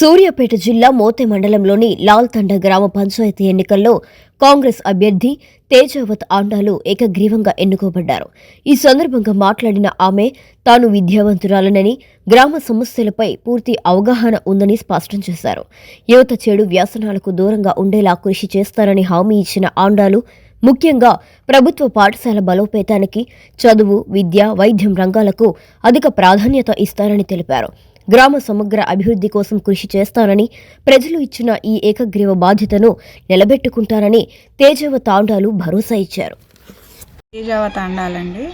సూర్యాపేట జిల్లా మోతే మండలంలోని లాల్తండ గ్రామ పంచాయతీ ఎన్నికల్లో కాంగ్రెస్ అభ్యర్థి తేజావత్ ఆండాలు ఏకగ్రీవంగా ఎన్నుకోబడ్డారు. ఈ సందర్భంగా మాట్లాడిన ఆమె తాను విద్యావంతురాలనని, గ్రామ సమస్యలపై పూర్తి అవగాహన ఉందని స్పష్టం చేశారు. యువత చెడు వ్యసనాలకు దూరంగా ఉండేలా కృషి చేస్తారని హామీ ఇచ్చిన ఆండాలు ముఖ్యంగా ప్రభుత్వ పాఠశాల బలోపేతానికి, చదువు, విద్య, వైద్యం రంగాలకు అధిక ప్రాధాన్యత ఇస్తారని తెలిపారు. గ్రామ సమగ్ర అభివృద్ధి కోసం కృషి చేస్తానని, ప్రజలు ఇచ్చిన ఈ ఏకగ్రీవ బాధ్యతను నిలబెట్టుకుంటారని తేజావత్ ఆండాలు భరోసా ఇచ్చారు. తేజావత్ ఆండాలండి.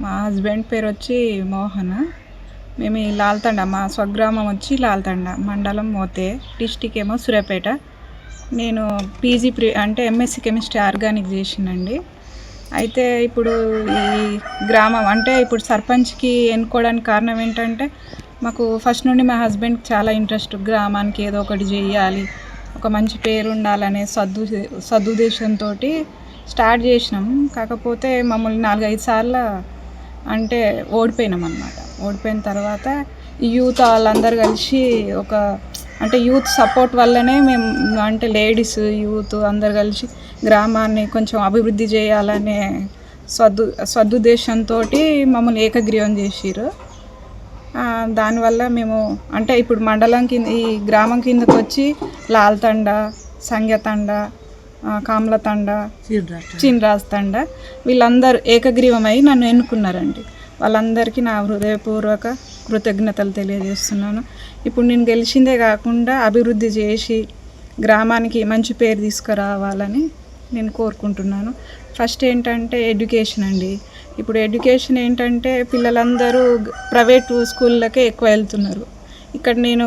మా హస్బెండ్ పేరు వచ్చి మోహన్. మేము ఈ లాల్తండ, మా స్వగ్రామం వచ్చి లాల్తండ, మండలం మోతే, డిస్టిక్ ఏమో సూర్యాపేట. నేను పీజీ అంటే ఎంఎస్సీ కెమిస్ట్రీ ఆర్గానిక్ చేసినండి. అయితే ఇప్పుడు ఈ గ్రామం అంటే ఇప్పుడు సర్పంచ్కి ఎన్నుకోవడానికి కారణం ఏంటంటే, మాకు ఫస్ట్ నుండి మా హస్బెండ్కి చాలా ఇంట్రెస్ట్, గ్రామానికి ఏదో ఒకటి చేయాలి, ఒక మంచి పేరు ఉండాలనే సదుద్దేశంతో స్టార్ట్ చేసినాం. కాకపోతే మమ్మల్ని 4-5 సార్లు అంటే ఓడిపోయినాం అన్నమాట. ఓడిపోయిన తర్వాత ఈ యూత్ వాళ్ళందరూ కలిసి అంటే యూత్ సపోర్ట్ వల్లనే మేము అంటే లేడీస్ యూత్ అందరు కలిసి గ్రామాన్ని కొంచెం అభివృద్ధి చేయాలనే సదుద్దేశంతో మమ్మల్ని ఏకగ్రీవం చేసిర్రు. దానివల్ల మేము అంటే ఇప్పుడు మండలం కింద, ఈ గ్రామం కిందకు వచ్చి లాల్తండ, సంగ్యతండ, కామ్లతండ, చిన్రాజ్ తండ వీళ్ళందరూ ఏకగ్రీవమై నన్ను ఎన్నుకున్నారండి. వాళ్ళందరికీ నా హృదయపూర్వక కృతజ్ఞతలు తెలియజేస్తున్నాను. ఇప్పుడు నేను గెలిచిందే కాకుండా అభివృద్ధి చేసి గ్రామానికి మంచి పేరు తీసుకురావాలని నేను కోరుకుంటున్నాను. ఫస్ట్ ఏంటంటే ఎడ్యుకేషన్ అండి. ఇప్పుడు ఎడ్యుకేషన్ ఏంటంటే పిల్లలందరూ ప్రైవేటు స్కూళ్ళకే ఎక్కువ వెళ్తున్నారు. ఇక్కడ నేను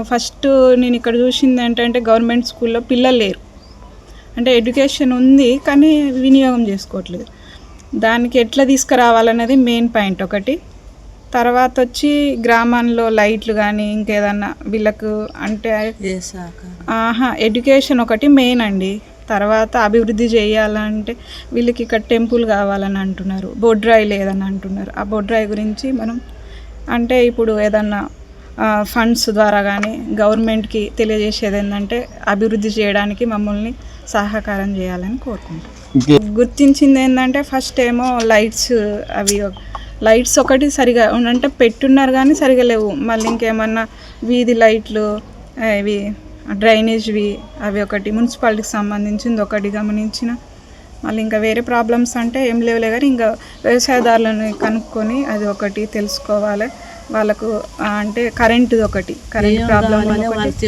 ఇక్కడ చూసింది ఏంటంటే గవర్నమెంట్ స్కూల్లో పిల్లలు లేరు. అంటే ఎడ్యుకేషన్ ఉంది కానీ వినియోగం చేసుకోవట్లేదు. దానికి ఎట్లా తీసుకురావాలనేది మెయిన్ పాయింట్ ఒకటి. తర్వాత వచ్చి గ్రామాల్లో లైట్లు కానీ ఇంకేదన్నా వీళ్ళకు అంటే ఎడ్యుకేషన్ ఒకటి మెయిన్ అండి. తర్వాత అభివృద్ధి చేయాలంటే వీళ్ళకి ఇక్కడ టెంపుల్ కావాలని అంటున్నారు, బొడ్రాయి లేదని అంటున్నారు. ఆ బొడ్రాయి గురించి మనం అంటే ఇప్పుడు ఏదన్నా ఫండ్స్ ద్వారా కానీ గవర్నమెంట్కి తెలియజేసేది ఏంటంటే అభివృద్ధి చేయడానికి మమ్మల్ని సహకారం చేయాలని కోరుకుంటాం. గుర్తించింది ఏంటంటే ఫస్ట్ ఏమో లైట్స్ ఒకటి సరిగా అంటే పెట్టున్నారు కానీ సరిగా లేవు. మళ్ళీ ఇంకేమన్నా వీధి లైట్లు, ఇవి డ్రైనేజ్వి అవి ఒకటి, మున్సిపాలిటీకి సంబంధించింది ఒకటి గమనించిన. మళ్ళీ ఇంకా వేరే ప్రాబ్లమ్స్ అంటే ఏం లేవులే కానీ ఇంకా వ్యవసాయదారులను కనుక్కొని అది ఒకటి తెలుసుకోవాలి. వాళ్ళకు అంటే కరెంట్ ప్రాబ్లం ఒకటి.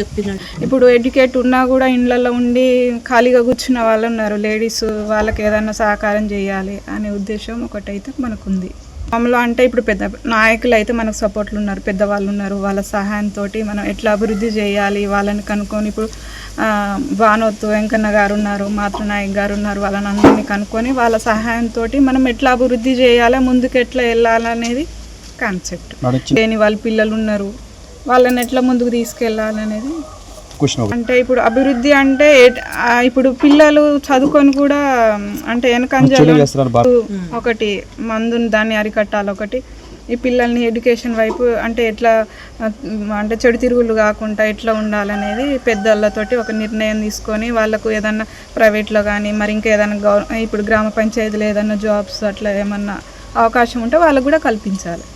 ఇప్పుడు ఎడ్యుకేట్ ఉన్నా కూడా ఇళ్ళల్లో ఉండి ఖాళీగా కూర్చున్న వాళ్ళు ఉన్నారు లేడీస్, వాళ్ళకి ఏదైనా సహకారం చేయాలి అనే ఉద్దేశం ఒకటైతే మనకుంది. మామూలు అంటే ఇప్పుడు పెద్ద నాయకులు అయితే మనకు సపోర్ట్లు ఉన్నారు, పెద్దవాళ్ళు ఉన్నారు. వాళ్ళ సహాయంతో మనం ఎట్లా అభివృద్ధి చేయాలి వాళ్ళని కనుక్కొని, ఇప్పుడు బానోతు వెంకన్న గారు ఉన్నారు, మాతృనాయక్ గారు ఉన్నారు, వాళ్ళని అందరినీ కనుక్కొని వాళ్ళ సహాయంతో మనం ఎట్లా అభివృద్ధి చేయాలి, ముందుకు ఎట్లా వెళ్ళాలనేది కాన్సెప్ట్. లేని వాళ్ళ పిల్లలు ఉన్నారు, వాళ్ళని ఎట్లా ముందుకు తీసుకెళ్ళాలనేది. అంటే ఇప్పుడు అభివృద్ధి అంటే ఇప్పుడు పిల్లలు చదువుకొని కూడా అంటే వెనకంజలు ఒకటి మందుని దాన్ని అరికట్టాలి. ఒకటి ఈ పిల్లల్ని ఎడ్యుకేషన్ వైపు అంటే ఎట్లా అంటే చెడు తిరుగులు కాకుండా ఎట్లా ఉండాలనేది పెద్దలతోటి ఒక నిర్ణయం తీసుకొని వాళ్ళకు ఏదన్నా ప్రైవేట్లో కానీ మరి ఇంకా ఏదైనా ఇప్పుడు గ్రామ పంచాయతీలో ఏదైనా జాబ్స్ అట్లా ఏమన్నా అవకాశం ఉంటే వాళ్ళకు కూడా కల్పించాలి.